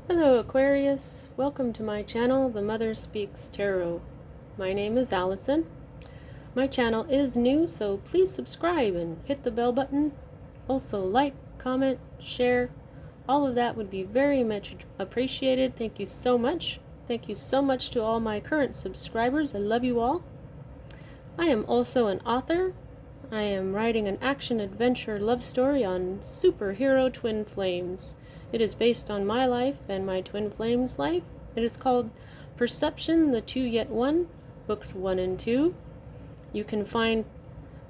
Hello Aquarius, welcome to my channel, The Mother Speaks Tarot. My name is Allison. My channel is new, so please subscribe and hit the bell button. Also like, comment, share, all of that would be very much appreciated. Thank you so much. Thank you so much to all my current subscribers. I love you all. I am also an author. I am writing an action-adventure love story on superhero twin flames. It is based on my life and my twin flames' life. It is called Perception, the Two Yet One, books 1 and 2. You can find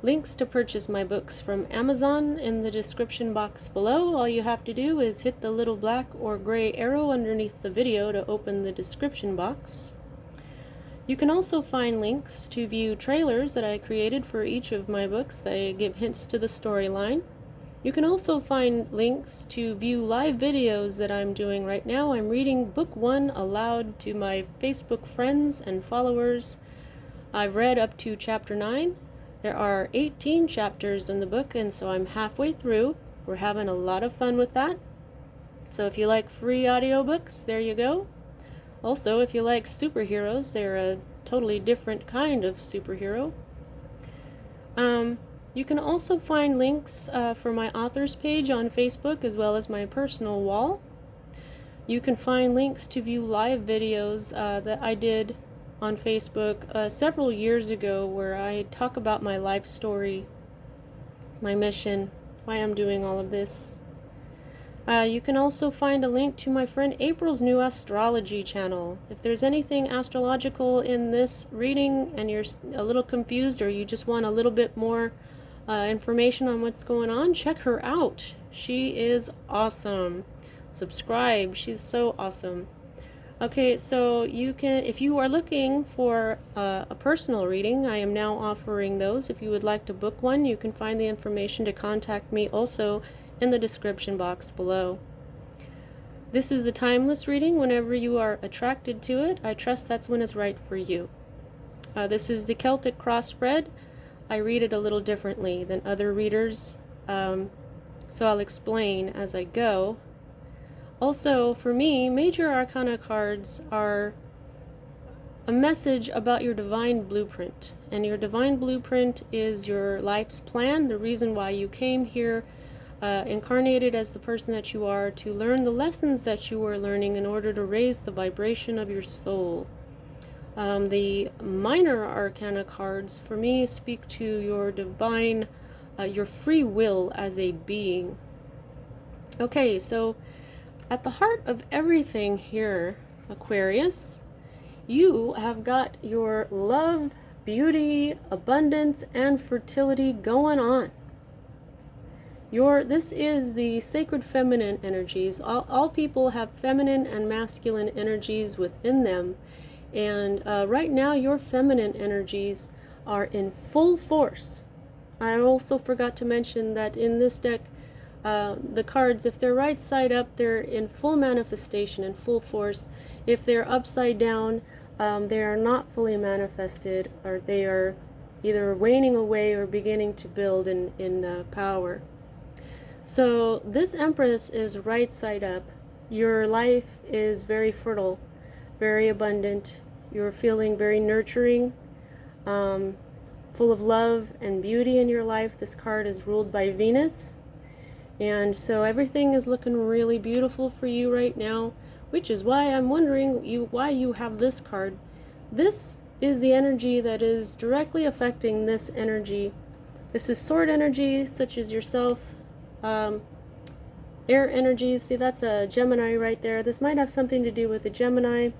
links to purchase my books from Amazon in the description box below. All you have to do is hit the little black or gray arrow underneath the video to open the description box. You can also find links to view trailers that I created for each of my books. They give hints to the storyline. You can also find links to view live videos that I'm doing right now. I'm reading book 1 aloud to my Facebook friends and followers. I've read up to chapter 9. There are 18 chapters in the book, and so I'm halfway through. We're having a lot of fun with that. So if you like free audiobooks, there you go. Also, if you like superheroes, they're a totally different kind of superhero. You can also find links for my authors page on Facebook as well as my personal wall. You can find links to view live videos that I did on Facebook several years ago where I talk about my life story, my mission, why I'm doing all of this. You can also find a link to my friend April's new astrology channel. If there's anything astrological in this reading and you're a little confused or you just want a little bit more information on what's going on, check her out. She is awesome. Subscribe. She's so awesome. Okay, so you can, if you are looking for a personal reading, I am now offering those. If you would like to book one, you can find the information to contact me also in the description box below. This is a timeless reading. Whenever you are attracted to it, I trust that's when it's right for you. This is the Celtic cross spread. I read it a little differently than other readers, so I'll explain as I go. Also, for me, major arcana cards are a message about your divine blueprint, and your divine blueprint is your life's plan, the reason why you came here, incarnated as the person that you are, to learn the lessons that you are learning in order to raise the vibration of your soul. The minor arcana cards, for me, speak to your divine, your free will as a being. Okay, so at the heart of everything here, Aquarius, you have got your love, beauty, abundance, and fertility going on. This is the sacred feminine energies. All people have feminine and masculine energies within them. And right now, your feminine energies are in full force. I also forgot to mention that in this deck, the cards, if they're right side up, they're in full manifestation, in full force. If they're upside down, they are not fully manifested, or they are either waning away or beginning to build in power. So this Empress is right side up. Your life is very fertile, very abundant. You're feeling very nurturing, full of love and beauty in your life. This card is ruled by Venus. And so everything is looking really beautiful for you right now, which is why I'm wondering why you have this card. This is the energy that is directly affecting this energy. This is sword energy, such as yourself. Air energy, see, that's a Gemini right there. This might have something to do with the Gemini.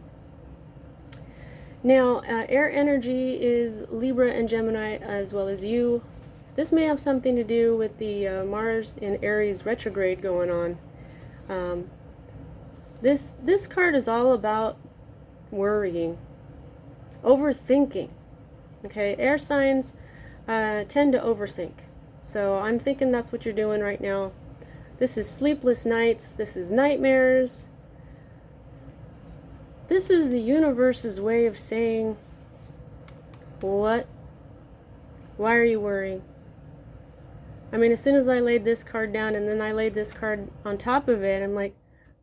Now, air energy is Libra and Gemini as well as you. This may have something to do with the Mars in Aries retrograde going on. This card is all about worrying, overthinking. Okay, air signs tend to overthink. So I'm thinking that's what you're doing right now. This is sleepless nights. This is nightmares. This is the universe's way of saying, what? Why are you worrying? I mean, as soon as I laid this card down and then I laid this card on top of it, I'm like,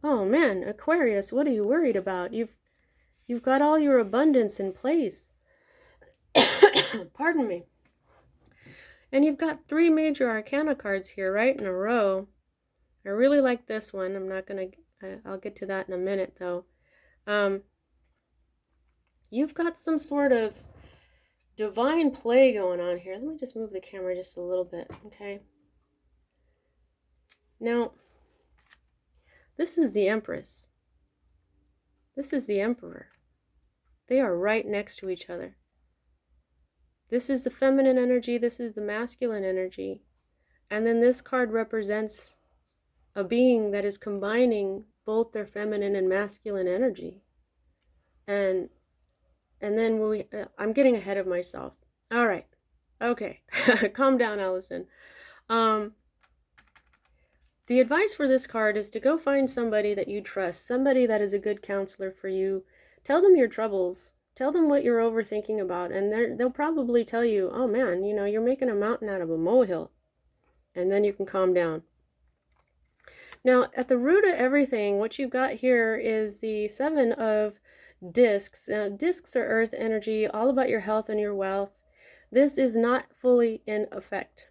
Oh man, Aquarius, what are you worried about? You've got all your abundance in place. Pardon me. And you've got 3 major arcana cards here right in a row. I really like this one. I'm not going to, I'll get to that in a minute though. You've got some sort of divine play going on here. Let me just move the camera just a little bit, okay? Now, this is the Empress. This is the Emperor. They are right next to each other. This is the feminine energy, this is the masculine energy. And then this card represents a being that is combining both their feminine and masculine energy. And then I'm getting ahead of myself. All right. Okay. Calm down, Allison. The advice for this card is to go find somebody that you trust, somebody that is a good counselor for you. Tell them your troubles. Tell them what you're overthinking about, and they'll probably tell you, oh man, you know, you're making a mountain out of a molehill. And then you can calm down. Now, at the root of everything, what you've got here is the 7 of discs. Discs are earth energy, all about your health and your wealth. This is not fully in effect.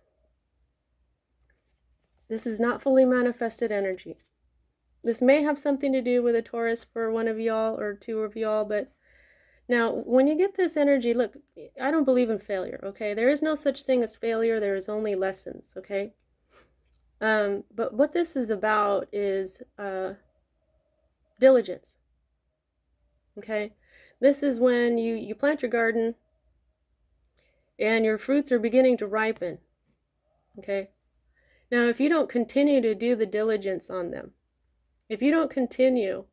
This is not fully manifested energy. This may have something to do with a Taurus for one of y'all or 2 of y'all, but now when you get this energy, look, I don't believe in failure, okay? There is no such thing as failure. There is only lessons, okay? But what this is about is diligence, okay? This is when you plant your garden and your fruits are beginning to ripen, okay? Now, if you don't continue to do the diligence on them, if you don't continue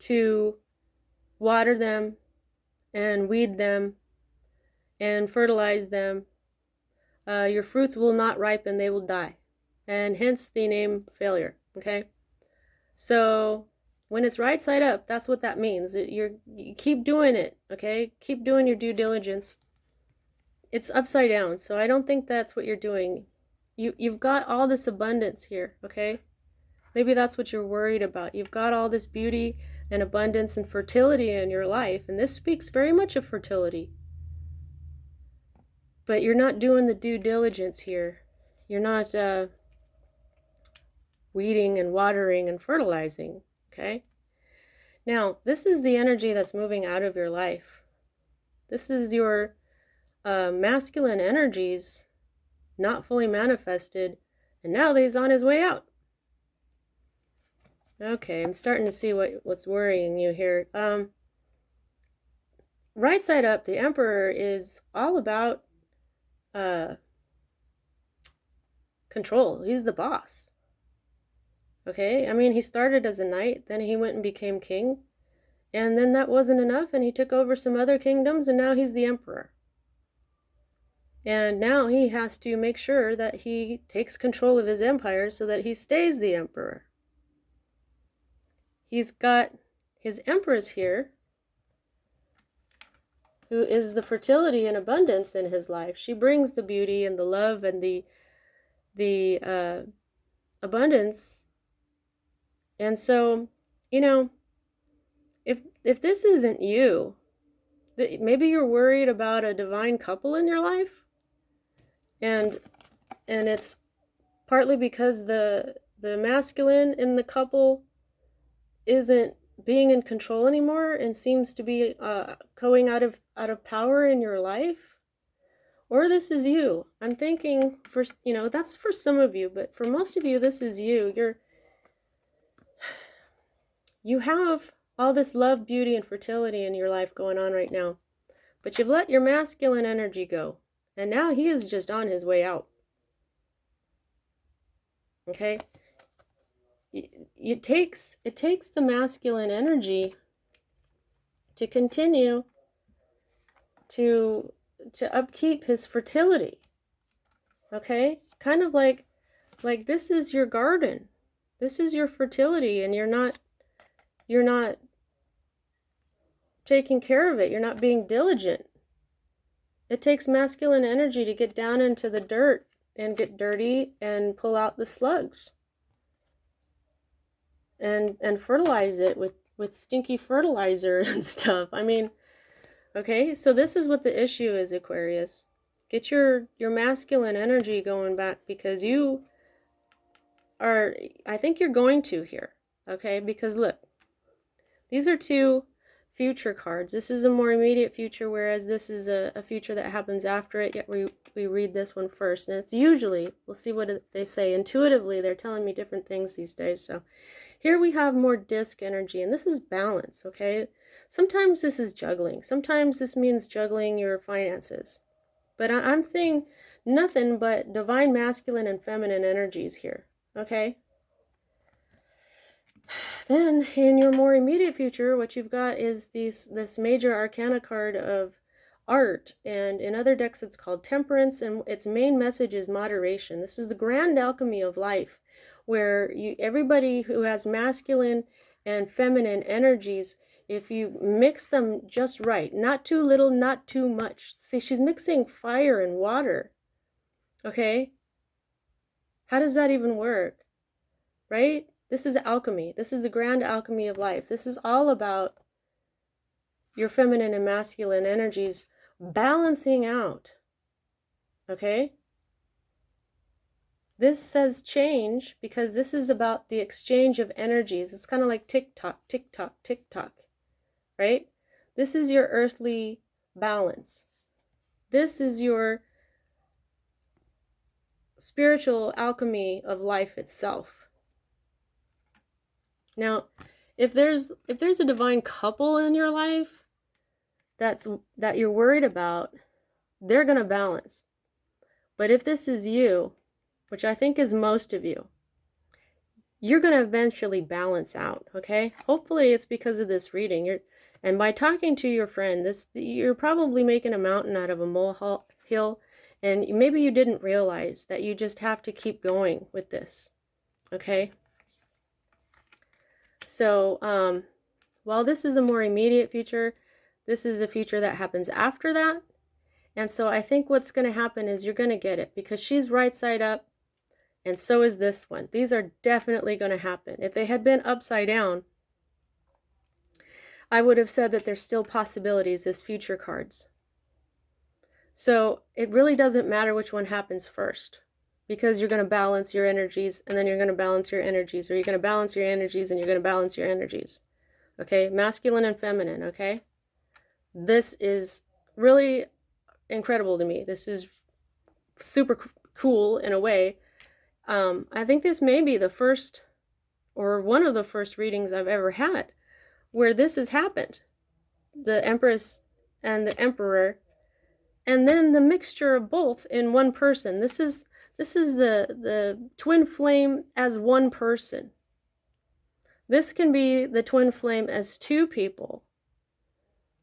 to water them and weed them and fertilize them, your fruits will not ripen, they will die. And hence the name failure, okay? So when it's right side up, that's what that means. You keep doing it, okay? Keep doing your due diligence. It's upside down, so I don't think that's what you're doing. You've got all this abundance here, okay? Maybe that's what you're worried about. You've got all this beauty and abundance and fertility in your life, and this speaks very much of fertility. But you're not doing the due diligence here. You're not weeding and watering and fertilizing, okay? Now, this is the energy that's moving out of your life. This is your masculine energies not fully manifested, and now he's on his way out. Okay, I'm starting to see what's worrying you here. Right side up, the Emperor is all about control. He's the boss. Okay, I mean, he started as a knight, then he went and became king, and then that wasn't enough, and he took over some other kingdoms, and now he's the Emperor. And now he has to make sure that he takes control of his empire so that he stays the Emperor. He's got his Empress here, who is the fertility and abundance in his life. She brings the beauty and the love and the abundance. And so, you know, if this isn't you, maybe you're worried about a divine couple in your life, and it's partly because the masculine in the couple isn't being in control anymore and seems to be going out of power in your life. Or this is you. I'm thinking, for, you know, that's for some of you, but for most of you, this is you. You have all this love, beauty, and fertility in your life going on right now, but you've let your masculine energy go, and now he is just on his way out. Okay? It takes the masculine energy to continue to upkeep his fertility. Okay? Kind of like this is your garden. This is your fertility, and you're not taking care of it. You're not being diligent. It takes masculine energy to get down into the dirt and get dirty and pull out the slugs. and fertilize it with stinky fertilizer and stuff. I mean, okay, so this is what the issue is, Aquarius. Get your masculine energy going back, because you are, I think you're going to here, okay? Because look, these are two future cards. This is a more immediate future, whereas this is a future that happens after it, yet we read this one first. And it's usually, we'll see what they say, intuitively, they're telling me different things these days. So here we have more disc energy, and this is balance, okay? Sometimes this is juggling. Sometimes this means juggling your finances. But I'm seeing nothing but divine masculine and feminine energies here, okay? Then, in your more immediate future, what you've got is this major arcana card of art, and in other decks it's called temperance, and its main message is moderation. This is the grand alchemy of life, where everybody who has masculine and feminine energies, if you mix them just right, not too little, not too much. See, she's mixing fire and water, okay? How does that even work, right? This is alchemy. This is the grand alchemy of life. This is all about your feminine and masculine energies balancing out, okay? This says change because this is about the exchange of energies. It's kind of like tick-tock, tick-tock, tick-tock, right? This is your earthly balance. This is your spiritual alchemy of life itself. Now, if there's a divine couple in your life that you're worried about, they're going to balance. But if this is you, which I think is most of you, you're going to eventually balance out, okay? Hopefully it's because of this reading. And by talking to your friend, you're probably making a mountain out of a molehill, and maybe you didn't realize that you just have to keep going with this, okay? So, while this is a more immediate future, this is a future that happens after that. And so I think what's going to happen is you're going to get it, because she's right side up, and so is this one. These are definitely going to happen. If they had been upside down, I would have said that there's still possibilities as future cards. So it really doesn't matter which one happens first, because you're going to balance your energies, and then you're going to balance your energies, or you're going to balance your energies, and you're going to balance your energies. Okay? Masculine and feminine, okay? This is really incredible to me. This is super cool in a way. I think this may be the first, or one of the first readings I've ever had where this has happened. The Empress and the Emperor, and then the mixture of both in one person. This is the twin flame as one person. This can be the twin flame as two people.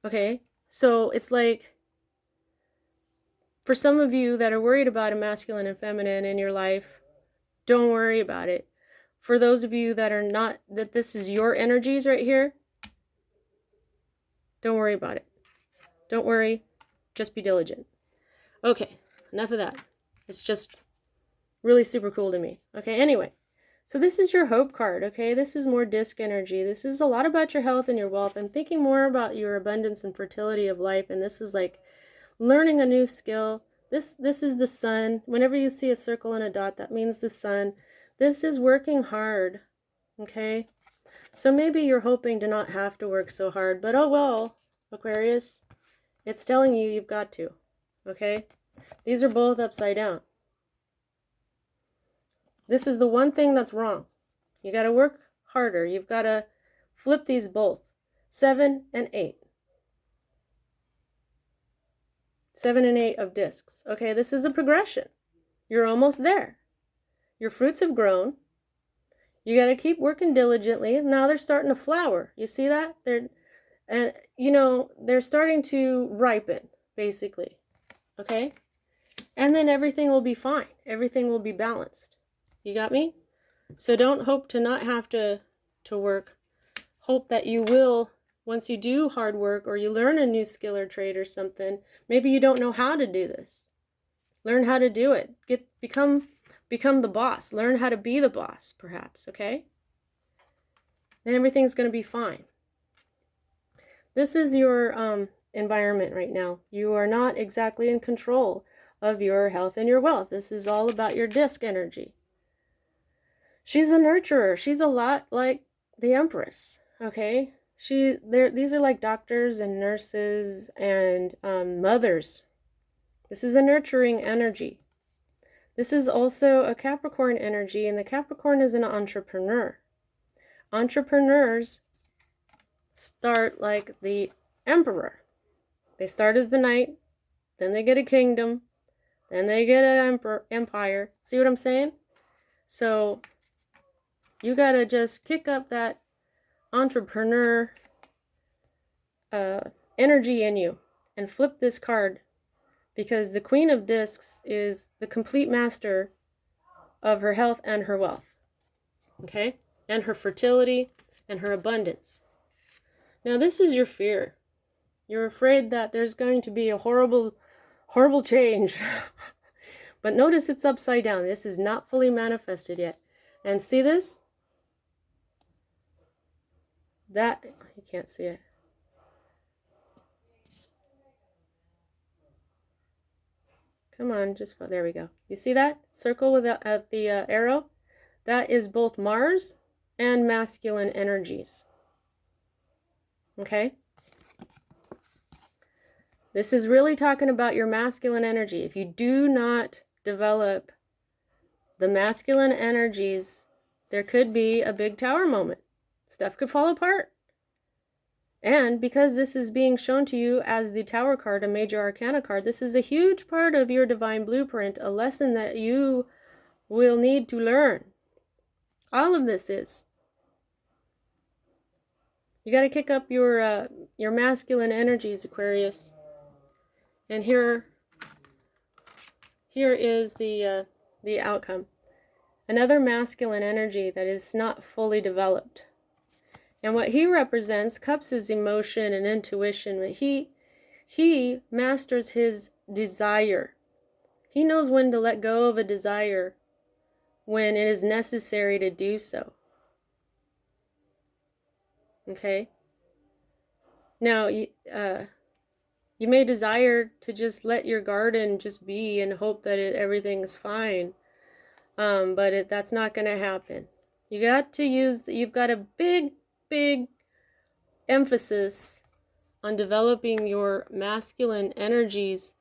Okay? So it's like, for some of you that are worried about a masculine and feminine in your life, don't worry about it. For those of you that are not, that this is your energies right here, don't worry about it. Don't worry. Just be diligent. Okay, enough of that. It's just really super cool to me. Okay, anyway. So this is your hope card, okay? This is more disc energy. This is a lot about your health and your wealth. I'm thinking more about your abundance and fertility of life, and this is like learning a new skill. This is the sun. Whenever you see a circle and a dot, that means the sun. This is working hard, okay? So maybe you're hoping to not have to work so hard, but oh well, Aquarius. It's telling you you've got to, okay? These are both upside down. This is the one thing that's wrong. You got to work harder. You've got to flip these both. 7 and 8. 7 and 8 of discs. Okay, this is a progression. You're almost there. Your fruits have grown. You got to keep working diligently. Now they're starting to flower. You see that? They're starting to ripen, basically. Okay? And then everything will be fine. Everything will be balanced. You got me? So don't hope to not have to work. Hope that you will, once you do hard work or you learn a new skill or trade or something, maybe you don't know how to do this. Learn how to do it. Become the boss. Learn how to be the boss, perhaps, okay? then everything's going to be fine. This is your environment right now. You are not exactly in control of your health and your wealth. This is all about your disc energy. She's a nurturer. She's a lot like the Empress, okay? These are like doctors and nurses and mothers. This is a nurturing energy. This is also a Capricorn energy, and the Capricorn is an entrepreneur. Entrepreneurs start like the emperor. They start as the knight, then they get a kingdom, then they get an empire. See what I'm saying? So you gotta just kick up that entrepreneur energy in you and flip this card, because the Queen of Discs is the complete master of her health and her wealth, okay? And her fertility and her abundance. Now this is your fear. You're afraid that there's going to be a horrible change. But notice it's upside down. This is not fully manifested yet. And see this? That, you can't see it. Come on, just, there we go. You see that circle with the arrow? That is both Mars and masculine energies. Okay? This is really talking about your masculine energy. If you do not develop the masculine energies, there could be a big tower moment. Stuff could fall apart. And because this is being shown to you as the Tower card, a major arcana card, this is a huge part of your divine blueprint, a lesson that you will need to learn. All of this is. You got to kick up your masculine energies, Aquarius. And here is the outcome. Another masculine energy that is not fully developed. And what he represents, cups, is emotion and intuition. But he masters his desire. He knows when to let go of a desire when it is necessary to do so. Okay? Now, you may desire to just let your garden just be and hope that everything's fine. But that's not going to happen. You got to you've got a big emphasis on developing your masculine energies,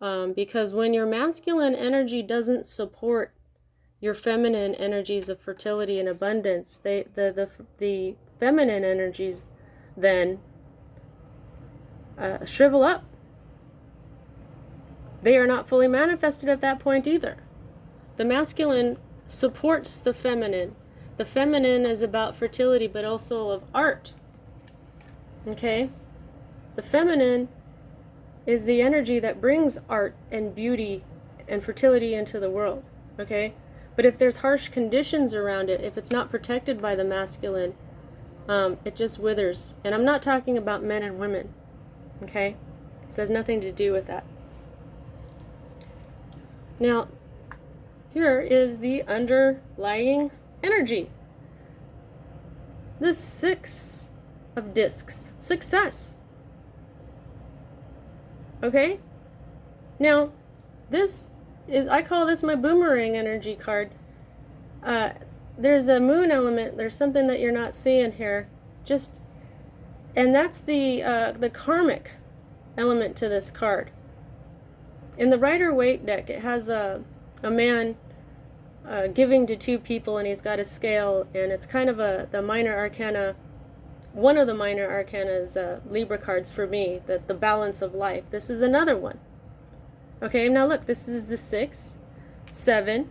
because when your masculine energy doesn't support your feminine energies of fertility and abundance, the feminine energies then shrivel up. They are not fully manifested at that point either. The masculine supports the feminine. The feminine is about fertility, but also of art. Okay? The feminine is the energy that brings art and beauty and fertility into the world. Okay? But if there's harsh conditions around it, if it's not protected by the masculine, it just withers. And I'm not talking about men and women. Okay? This has nothing to do with that. Now, here is the underlying energy. The 6 of discs. Success. Okay? Now, I call this my boomerang energy card. There's a moon element. There's something that you're not seeing here. And that's the karmic element to this card. In the Rider-Waite deck, it has a man giving to 2 people, and he's got a scale, and it's kind of the minor arcana. One of the minor arcana's Libra cards for me, the balance of life. This is another one. Okay, now look, this is the 6, 7,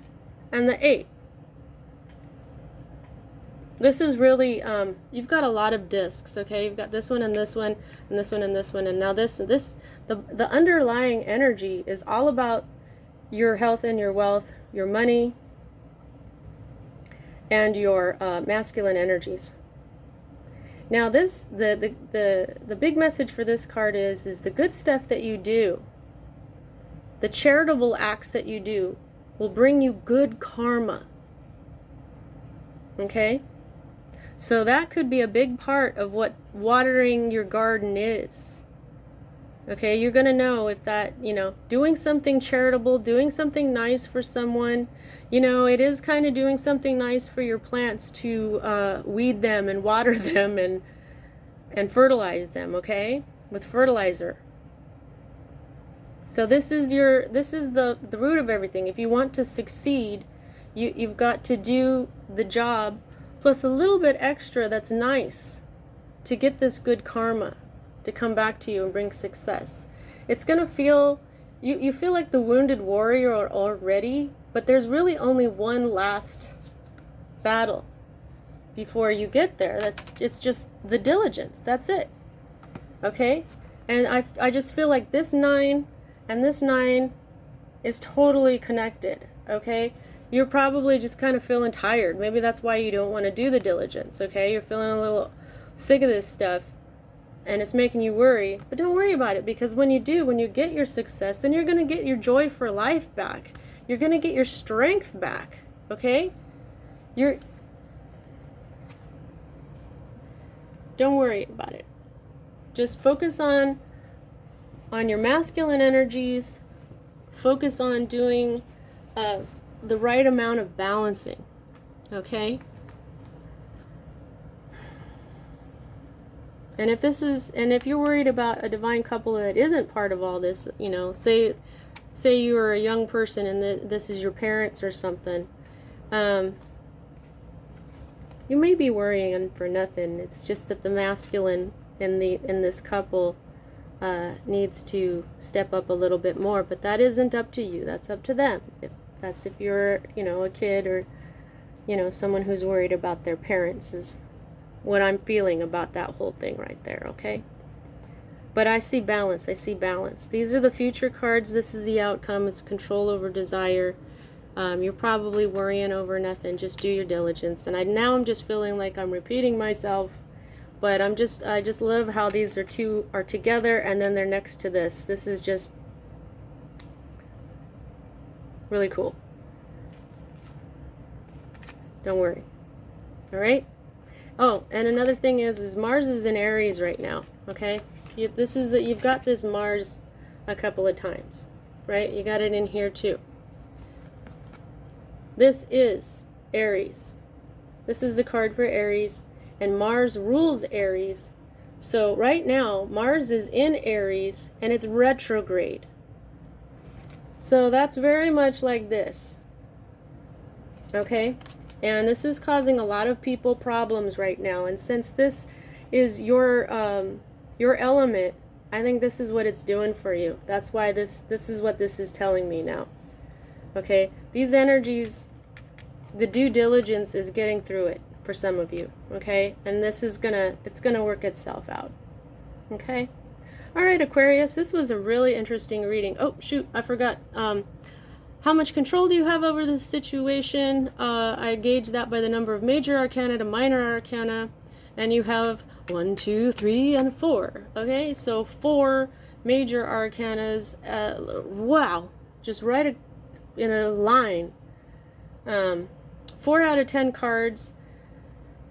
and the 8. This is really, you've got a lot of discs, okay? You've got this one and this one and this one and this one, and now the underlying energy is all about your health and your wealth, your money, and your masculine energies. Now the big message for this card is the good stuff that you do, the charitable acts that you do, will bring you good karma. Okay? So that could be a big part of what watering your garden is. Okay, you're going to know if that, doing something charitable, doing something nice for someone, it is kind of doing something nice for your plants to weed them and water them and fertilize them, okay, with fertilizer. So this is the root of everything. If you want to succeed, you've got to do the job plus a little bit extra that's nice to get this good karma to come back to you and bring success. It's going to feel, you feel like the wounded warrior already, but there's really only one last battle before you get there. It's just the diligence. That's it. Okay? And I just feel like this 9 and this 9 is totally connected. Okay? You're probably just kind of feeling tired. Maybe that's why you don't want to do the diligence. Okay? You're feeling a little sick of this stuff and it's making you worry. But don't worry about it, because when you get your success, then you're going to get your joy for life back. You're going to get your strength back. Okay? Don't worry about it. Just focus on your masculine energies. Focus on doing the right amount of balancing. Okay? And if you're worried about a divine couple that isn't part of all this, say you are a young person and this is your parents or something, you may be worrying for nothing. It's just that the masculine in this couple needs to step up a little bit more, but that isn't up to you. That's up to them. If you're a kid or someone who's worried about their parents, is what I'm feeling about that whole thing right there. Okay? But I see balance. These are the future cards. This is the outcome. It's control over desire. You're probably worrying over nothing. Just do your diligence. And now I'm just feeling like I'm repeating myself, but I just love how these two are together and then they're next to this. This is just really cool. Don't worry. All right? Oh, and another thing is Mars is in Aries right now. Okay? You've got this Mars a couple of times, right? You got it in here too. This is Aries. This is the card for Aries, and Mars rules Aries. So right now, Mars is in Aries, and it's retrograde. So that's very much like this. Okay? And this is causing a lot of people problems right now. And since this is your element, I think this is what it's doing for you. That's why this is what this is telling me now. Okay? These energies, the due diligence is getting through it for some of you. Okay? And it's gonna work itself out. Okay? All right, Aquarius, this was a really interesting reading. Oh, shoot, I forgot. How much control do you have over this situation? I gauge that by the number of major arcana to minor arcana. And you have 1, 2, 3, and 4. Okay, so 4 major arcanas. Wow, just right in a line. 4 out of 10 cards.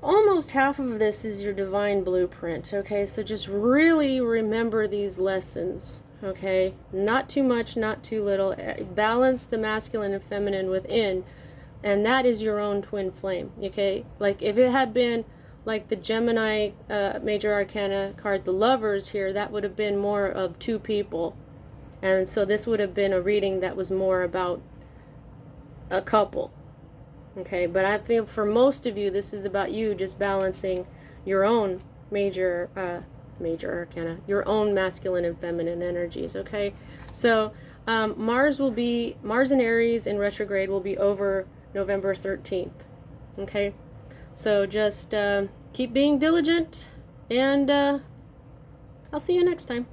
Almost half of this is your divine blueprint. Okay, so just really remember these lessons. Okay, not too much, not too little. Balance the masculine and feminine within, and that is your own twin flame. Okay, like if it had been like the Gemini major arcana card, the Lovers here, that would have been more of 2 people, and so this would have been a reading that was more about a couple. Okay, but I feel for most of you, this is about you just balancing your own major arcana, your own masculine and feminine energies. Okay, so Mars in Aries in retrograde will be over November 13th. Okay, so just keep being diligent, and I'll see you next time.